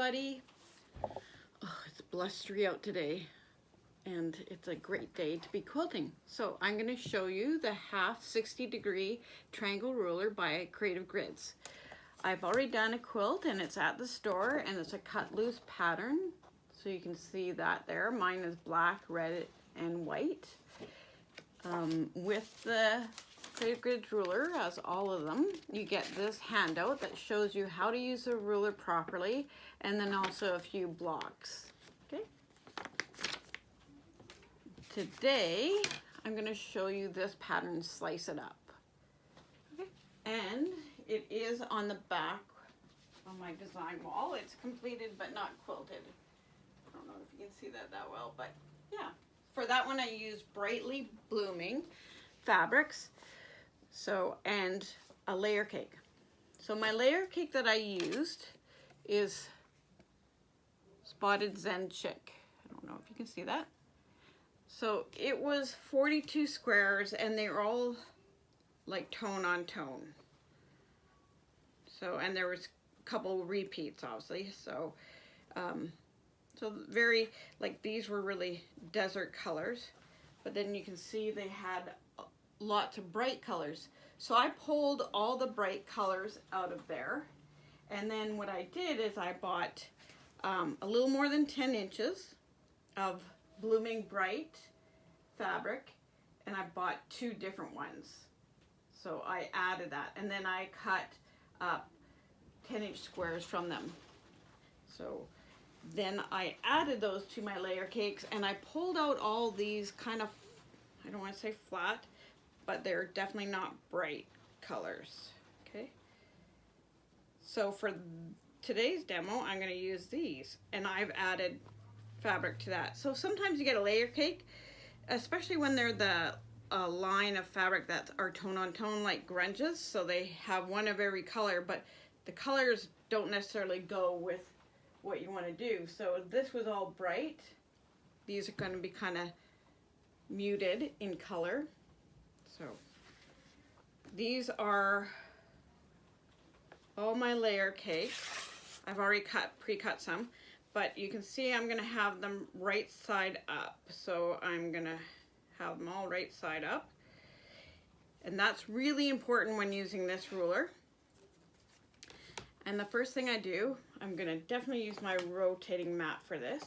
everybody. Oh, it's blustery out today and it's a great day to be quilting. So I'm going to show you the half 60-degree triangle ruler by Creative Grids. I've already done a quilt and it's at the store and it's a cut loose pattern. So you can see that there. Mine is black, red, and white. With the Creative Grids ruler, as all of them, you get this handout that shows you how to use the ruler properly, and then also a few blocks. Okay. Today, I'm going to show you this pattern, Slice It Up. Okay. And it is on the back of my design wall. It's completed but not quilted. I don't know if you can see that well, but yeah. For that one, I used Brightly Blooming fabrics. So, and a layer cake. So my layer cake that I used is Spotted Zen Chick. I don't know if you can see that. So it was 42 squares and they're all like tone on tone. So, and there was a couple repeats obviously. So, so very, like these were really desert colors, but then you can see they had lots of bright colors. So I pulled all the bright colors out of there. And then what I did is I bought a little more than 10 inches of Blooming Bright fabric, and I bought 2 different ones. So I added that, and then I cut up 10-inch squares from them. So then I added those to my layer cakes, and I pulled out all these kind of, I don't want to say flat, but they're definitely not bright colors. Okay. So for today's demo, I'm going to use these, and I've added fabric to that. So sometimes you get a layer cake, especially when they're the line of fabric that are tone on tone like grunges. So they have one of every color, but the colors don't necessarily go with what you want to do. So this was all bright. These are going to be kind of muted in color. So these are all my layer cakes. I've already pre-cut some, but you can see I'm going to have them right side up. So I'm going to have them all right side up. And that's really important when using this ruler. And the first thing I do, I'm going to definitely use my rotating mat for this,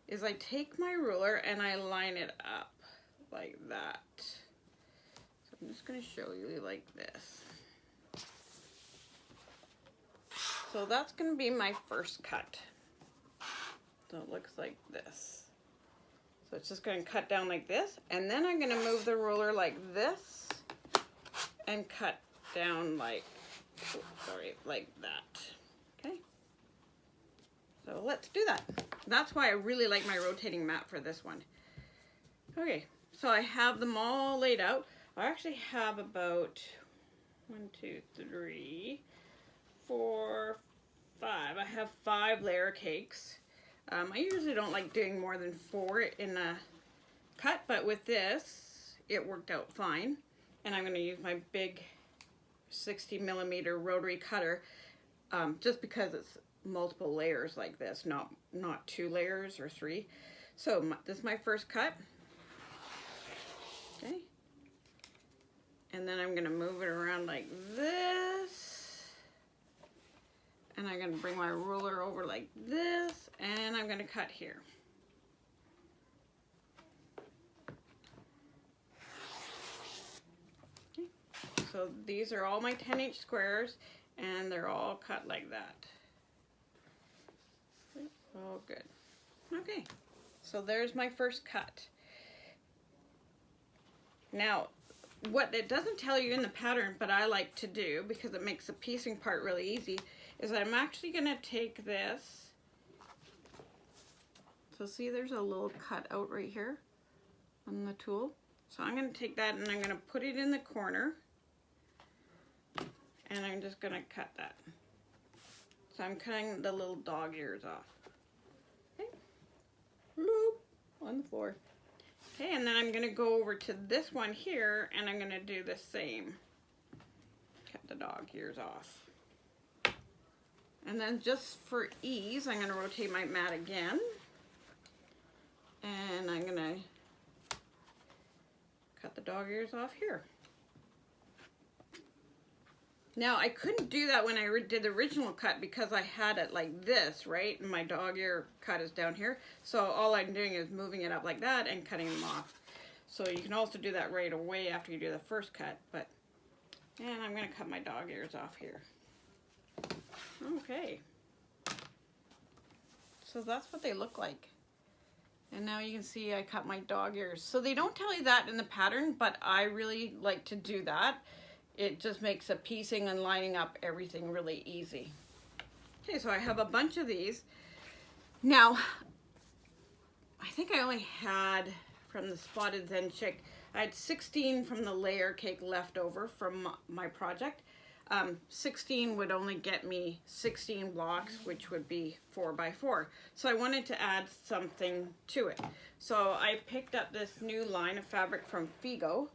is I take my ruler and I line it up like that. So I'm just going to show you like this. So that's going to be my first cut. So it looks like this. So it's just going to cut down like this, and then I'm going to move the ruler like this and cut down like, like that. Okay. So let's do that. That's why I really like my rotating mat for this one. Okay, so I have them all laid out. I actually have about 1, 2, 3, 4, 5. I have 5 layer cakes. I usually don't like doing more than 4 in a cut, but with this, it worked out fine. And I'm going to use my big 60mm rotary cutter, just because it's multiple layers like this, not 2 layers or 3. So this is my first cut. Okay. And then I'm going to move it around like this. And I'm going to bring my ruler over like this, and I'm going to cut here. Okay. So these are all my 10-inch squares, and they're all cut like that. All good. Okay, so there's my first cut. Now, what it doesn't tell you in the pattern, but I like to do because it makes the piecing part really easy, is I'm actually going to take this. So see, there's a little cut out right here on the tool. So I'm going to take that and I'm going to put it in the corner, and I'm just going to cut that. So I'm cutting the little dog ears off. Okay. Bloop, on the floor. Okay, and then I'm going to go over to this one here, and I'm going to do the same. Cut the dog ears off. And then just for ease, I'm going to rotate my mat again. And I'm going to cut the dog ears off here. Now, I couldn't do that when I did the original cut because I had it like this, right? And my dog ear cut is down here. So all I'm doing is moving it up like that and cutting them off. So you can also do that right away after you do the first cut. And I'm going to cut my dog ears off here. Okay. So that's what they look like. And now you can see I cut my dog ears. So they don't tell you that in the pattern, but I really like to do that. It just makes the piecing and lining up everything really easy. Okay, so I have a bunch of these. Now, I think I only had from the Spotted Zen Chick, I had 16 from the layer cake left over from my project. 16 would only get me 16 blocks, which would be 4 by 4. So I wanted to add something to it. So I picked up this new line of fabric from Figo.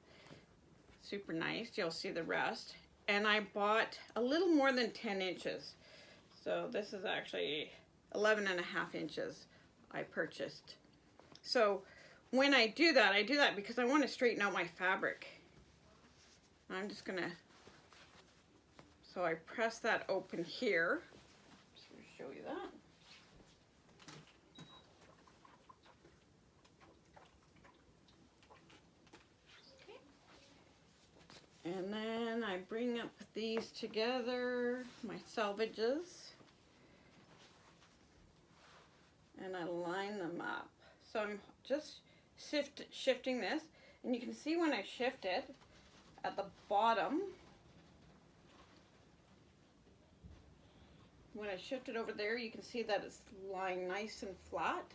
Super nice. You'll see the rest. And I bought a little more than 10 inches. So this is actually 11.5 inches I purchased. So when I do that because I want to straighten out my fabric. I'm just going to, so I press that open here. Just going to show you that. And then I bring up these together, my selvages, and I line them up. So I'm just shifting this, and you can see when I shift it at the bottom, when I shift it over there, you can see that it's lying nice and flat.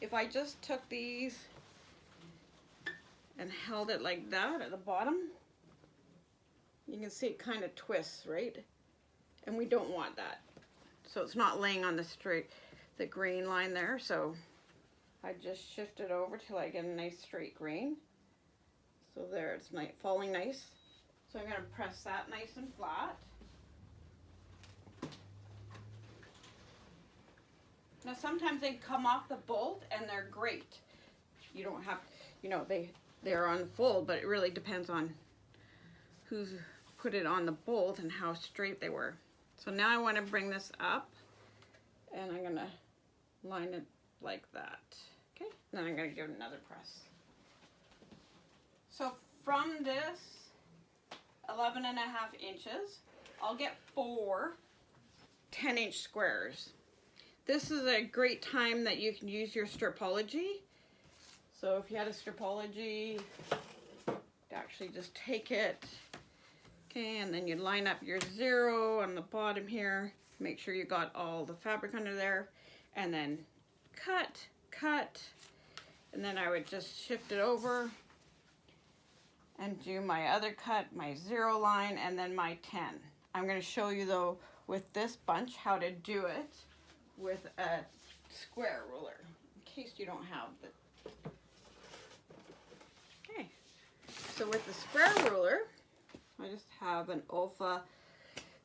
If I just took these and held it like that at the bottom, you can see it kind of twists, right? And we don't want that. So it's not laying on the grain line there. So I just shift it over till I get a nice straight grain. So there, it's falling nice. So I'm gonna press that nice and flat. Now sometimes they come off the bolt and they're great. You don't have, you know, they're on fold, but it really depends on who's put it on the bolt and how straight they were. So now I want to bring this up and I'm gonna line it like that. Okay, then I'm gonna give it another press. So from this 11.5 inches, I'll get 4 10-inch squares. This is a great time that you can use your Stripology. So if you had a Stripology, actually just take it. Okay, and then you line up your 0 on the bottom here. Make sure you got all the fabric under there. And then cut, and then I would just shift it over and do my other cut, my 0 line, and then my 10. I'm going to show you though with this bunch how to do it with a square ruler in case you don't have the. Okay, so with the square ruler, I just have an Olfa.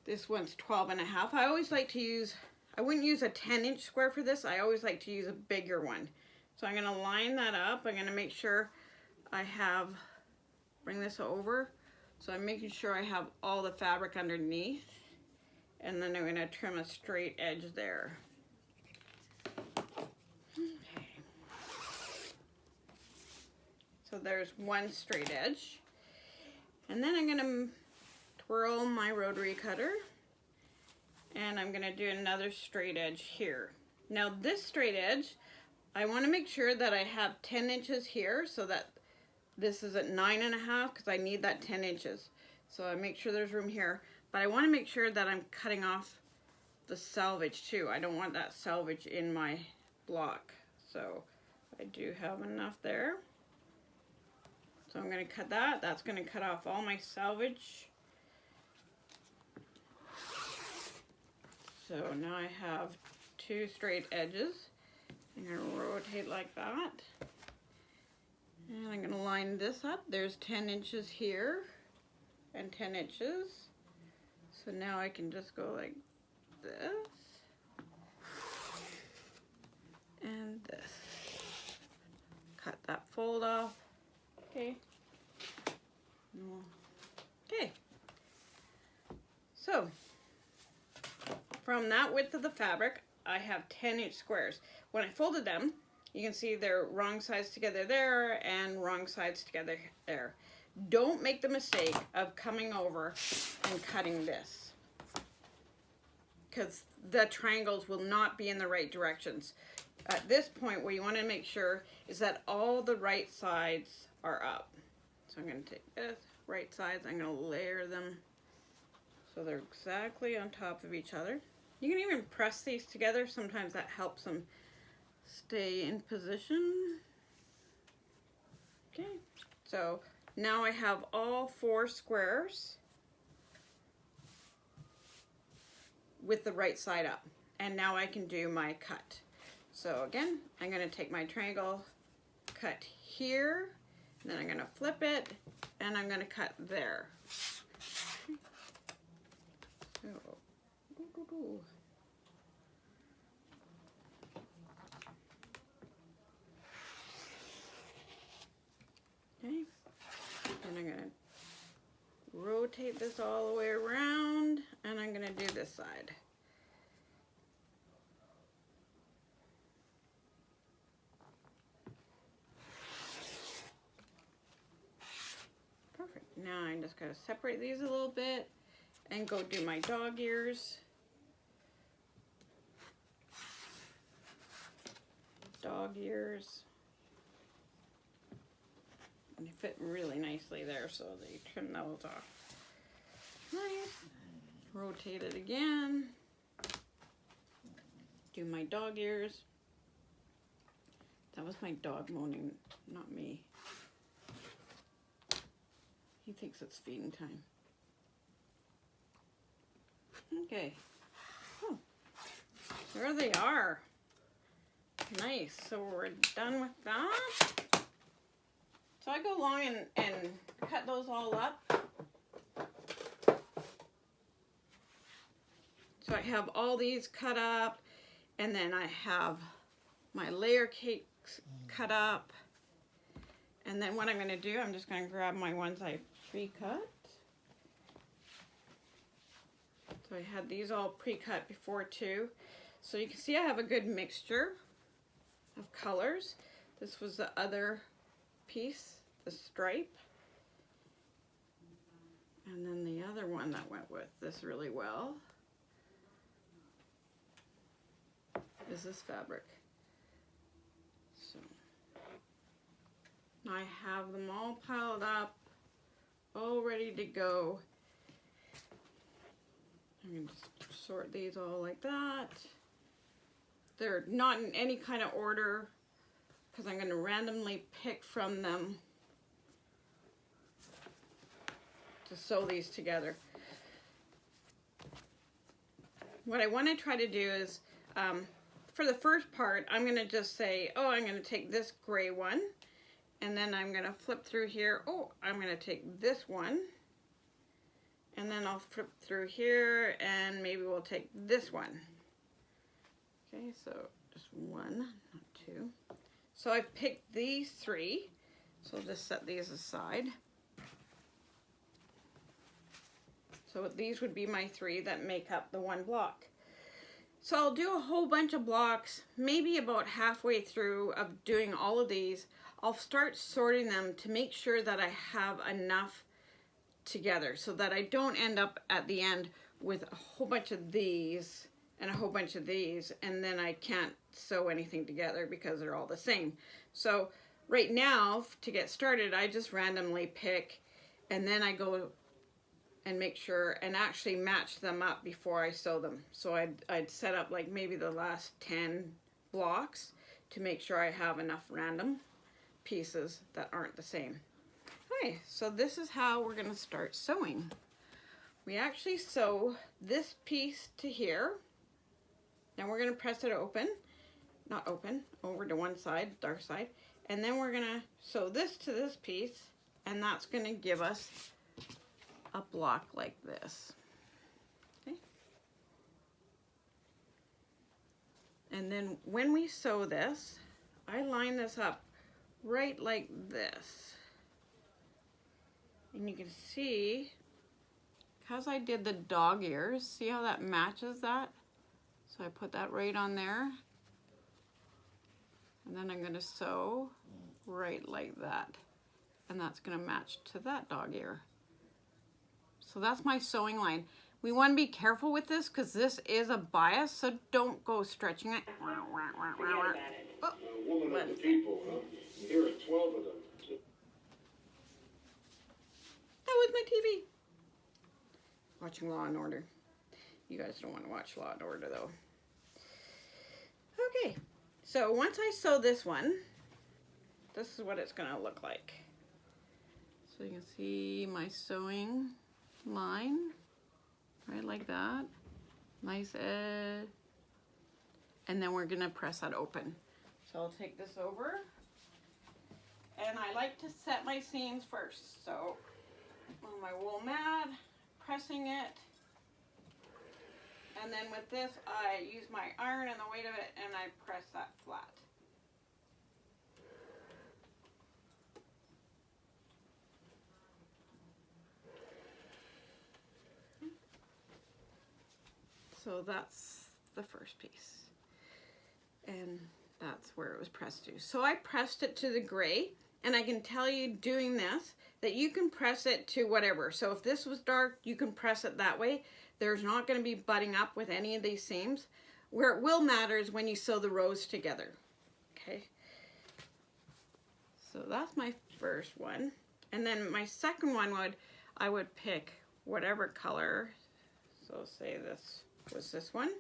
This one's 12.5. I always like to use, I wouldn't use a 10-inch square for this. I always like to use a bigger one. So I'm going to line that up. I'm going to make sure I have, bring this over. So I'm making sure I have all the fabric underneath. And then I'm going to trim a straight edge there. Okay. So there's one straight edge. And then I'm going to twirl my rotary cutter. And I'm going to do another straight edge here. Now this straight edge, I want to make sure that I have 10 inches here so that this is at 9.5 because I need that 10 inches. So I make sure there's room here. But I want to make sure that I'm cutting off the selvage too. I don't want that selvage in my block. So I do have enough there. So I'm going to cut that. That's going to cut off all my selvage. So now I have 2 straight edges. I'm going to rotate like that. And I'm going to line this up. There's 10 inches here and 10 inches. So now I can just go like this. from that width of the fabric, I have 10-inch squares. When I folded them, you can see they're wrong sides together there and wrong sides together there. Don't make the mistake of coming over and cutting this, because the triangles will not be in the right directions. At this point, what you want to make sure is that all the right sides are up. So I'm going to take this, right sides, I'm going to layer them so they're exactly on top of each other. You can even press these together. Sometimes that helps them stay in position. Okay, so now I have all 4 squares with the right side up. And now I can do my cut. So again, I'm going to take my triangle, cut here, and then I'm going to flip it, and I'm going to cut there. So, okay, and I'm going to rotate this all the way around, and I'm going to do this side. Perfect. Now I'm just going to separate these a little bit and go do my dog ears. Dog ears. And they fit really nicely there, so they trim those off. Nice. Rotate it again. Do my dog ears. That was my dog moaning, not me. He thinks it's feeding time. Okay. Oh, there they are. Nice. So we're done with that. So I go along and cut those all up. So I have all these cut up, and then I have my layer cakes cut up. And then what I'm going to do, I'm just going to grab my ones I pre-cut. So I had these all pre-cut before too. So you can see I have a good mixture of colors. This was the other piece, the stripe. And then the other one that went with this really well is this fabric. So I have them all piled up, all ready to go. I'm going to just sort these all like that. They're not in any kind of order because I'm going to randomly pick from them to sew these together. What I want to try to do is, for the first part, I'm going to just say, oh, I'm going to take this gray one, and then I'm going to flip through here. Oh, I'm going to take this one, and then I'll flip through here, and maybe we'll take this one. Okay, so just one, not two. So I've picked these 3, so I'll just set these aside. So these would be my 3 that make up the one block. So I'll do a whole bunch of blocks, maybe about halfway through of doing all of these. I'll start sorting them to make sure that I have enough together so that I don't end up at the end with a whole bunch of these and a whole bunch of these, and then I can't sew anything together because they're all the same. So right now, to get started, I just randomly pick, and then I go and make sure and actually match them up before I sew them. So I'd set up like maybe the last 10 blocks to make sure I have enough random pieces that aren't the same. Okay, so this is how we're going to start sewing. We actually sew this piece to here. Now we're going to press it open, not open, over to one side, dark side, and then we're going to sew this to this piece, and that's going to give us a block like this. Okay. And then when we sew this, I line this up right like this. And you can see, because I did the dog ears, see how that matches that? So I put that right on there. And then I'm gonna sew right like that. And that's gonna match to that dog ear. So that's my sewing line. We wanna be careful with this because this is a bias, so don't go stretching it. Forget about it. Oh, a woman of the people, huh? Here are 12 of them. That was my TV. Watching Law and Order. You guys don't want to watch Law and Order though. Okay, so once I sew this one, this is what it's gonna look like. So you can see my sewing line, right like that. Nice edge. And then we're gonna press that open. So I'll take this over. And I like to set my seams first. So on my wool mat, pressing it. And then with this, I use my iron and the weight of it, and I press that flat. So that's the first piece. And that's where it was pressed to. So I pressed it to the gray, and I can tell you doing this, that you can press it to whatever. So if this was dark, you can press it that way. There's not going to be butting up with any of these seams. Where it will matter is when you sew the rows together. Okay. So that's my first one. And then my second one I would pick whatever color. So say this was this one.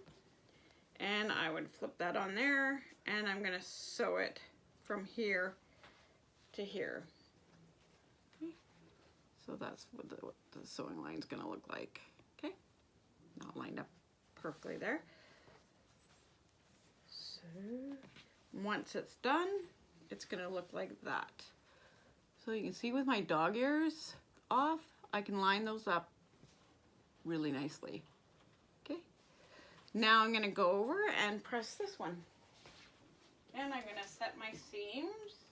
And I would flip that on there, and I'm going to sew it from here to here. Okay. So that's what the sewing line is going to look like. Okay, not lined up perfectly there. So once it's done, it's going to look like that. So you can see with my dog ears off, I can line those up really nicely. Okay. Now I'm going to go over and press this one. And I'm going to set my seams.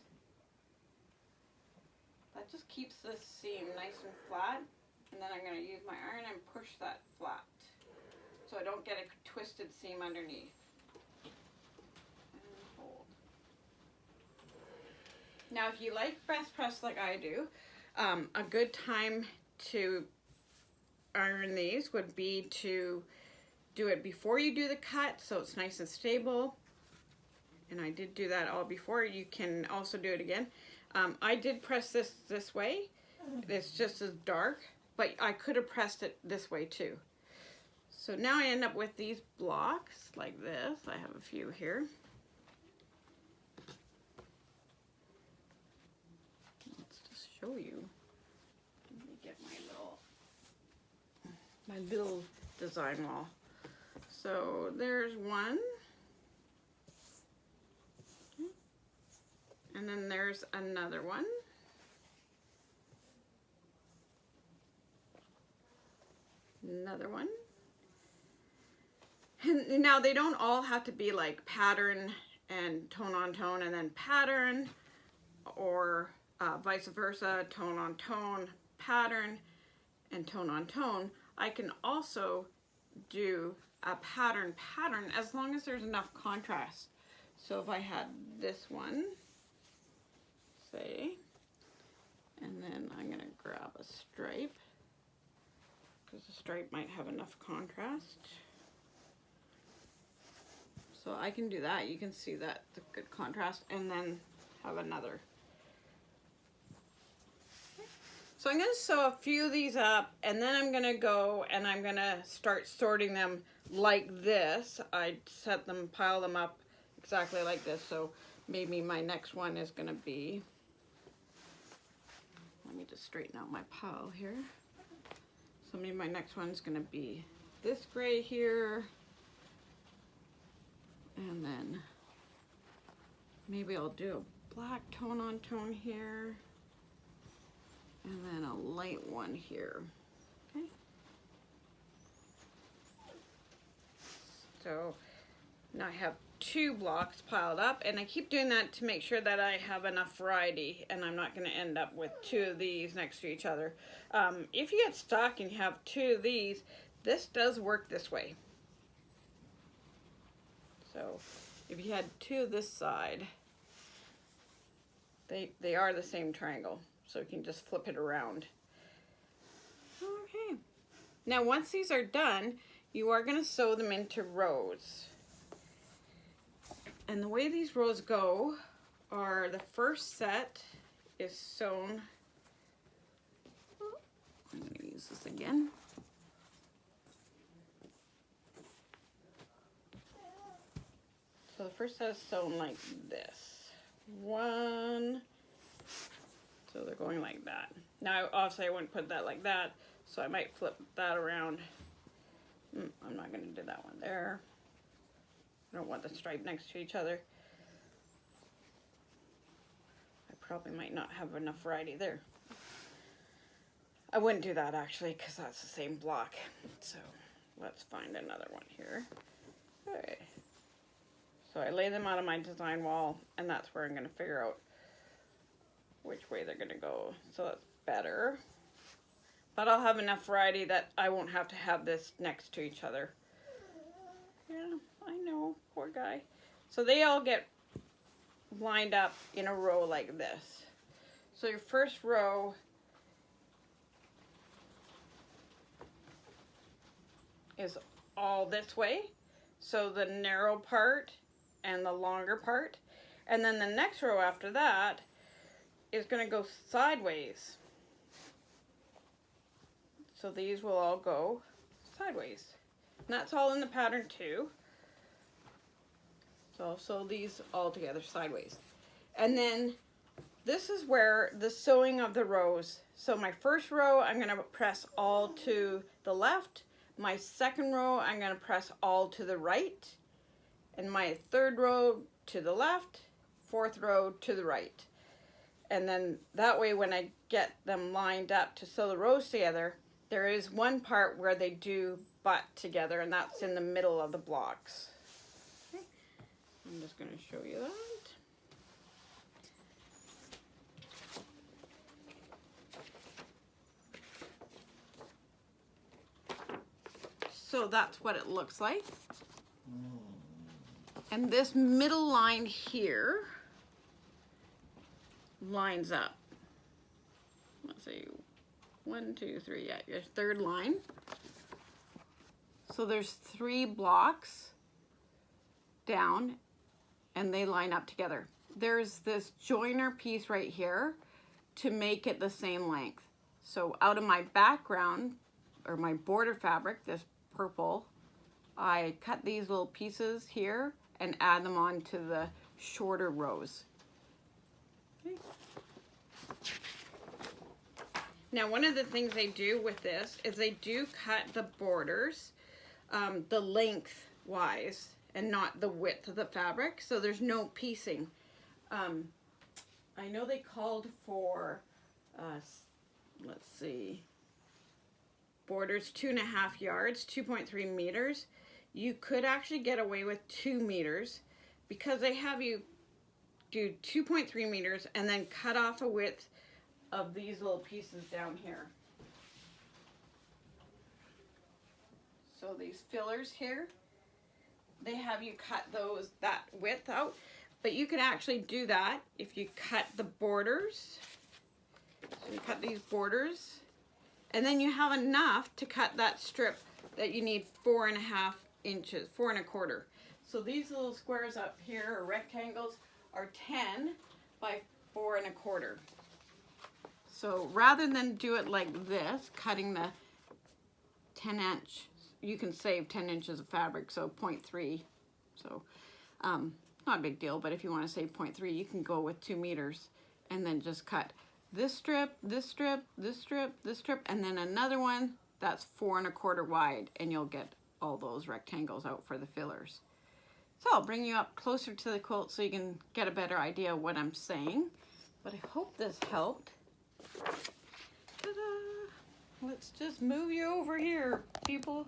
That just keeps this seam nice and flat. And then I'm going to use my iron and push that flat. So I don't get a twisted seam underneath. And hold. Now if you like breast press like I do, a good time to iron these would be to do it before you do the cut, so it's nice and stable. And I did do that all before. You can also do it again. I did press this way. It's just as dark, but I could have pressed it this way too. So now I end up with these blocks like this. I have a few here. Let's just show you. Let me get my little design wall. So there's one. And then there's another one. Another one. And now they don't all have to be like pattern and tone on tone and then pattern, or vice versa, tone on tone, pattern, and tone on tone. I can also do a pattern as long as there's enough contrast. So if I had this one, say, and then I'm going to grab a stripe, because the stripe might have enough contrast. So I can do that. You can see that the good contrast, and then have another. So I'm going to sew a few of these up, and then I'm going to go and I'm going to start sorting them like this. I set them, pile them up exactly like this. So maybe my next one is going to be, let me just straighten out my pile here. So maybe my next one's going to be this gray here. And then maybe I'll do a black tone on tone here. And then a light one here. Okay. So now I have 2 blocks piled up, and I keep doing that to make sure that I have enough variety and I'm not going to end up with 2 of these next to each other. If you get stuck and you have 2 of these, this does work this way. So if you had two this side, they are the same triangle. So you can just flip it around. Okay. Now once these are done, you are going to sew them into rows. And the way these rows go are the first set is sewn. I'm going to use this again. So the first set is sewn like this. One. So they're going like that. Now obviously I wouldn't put that like that, so I might flip that around. I'm not going to do that one there. I don't want the stripe next to each other. I probably might not have enough variety there. I wouldn't do that actually, because that's the same block. So let's find another one here. Okay. So I lay them out on my design wall, and that's where I'm going to figure out which way they're going to go. So that's better. But I'll have enough variety that I won't have to have this next to each other. Yeah, I know, poor guy. So they all get lined up in a row like this. So your first row is all this way. So the narrow part and the longer part. And then the next row after that is going to go sideways. So these will all go sideways. And that's all in the pattern too. So I'll sew these all together sideways. And then this is where the sewing of the rows. So my first row, I'm going to press all to the left. My second row, I'm going to press all to the right. And my third row to the left, fourth row to the right. And then that way when I get them lined up to sew the rows together, there is one part where they do butt together, and that's in the middle of the blocks. Okay. I'm just going to show you that. So that's what it looks like. And this middle line here lines up. Let's see, 1, 2, 3, yeah, your third line. So there's 3 blocks down and they line up together. There's this joiner piece right here to make it the same length. So out of my background or my border fabric, this purple, I cut these little pieces here and add them onto the shorter rows. Okay. Now one of the things they do with this is they do cut the borders the length wise and not the width of the fabric, so there's no piecing. I know they called for let's see, borders 2.5 yards, 2.3 meters. You could actually get away with 2 meters because they have you do 2.3 meters and then cut off a width of these little pieces down here. So these fillers here, they have you cut that width out, but you can actually do that if you cut the borders. So you cut these borders, and then you have enough to cut that strip that you need 4.5 inches, 4.25. So these little squares up here, or rectangles, are 10 by 4.25. So rather than do it like this, cutting the 10-inch, you can save 10 inches of fabric, so 0.3. So not a big deal, but if you want to save 0.3, you can go with 2 meters and then just cut this strip, this strip, this strip, this strip, and then another one that's 4.25 wide, and you'll get all those rectangles out for the fillers. So I'll bring you up closer to the quilt so you can get a better idea of what I'm saying. But I hope this helped. Ta-da! Let's just move you over here, people.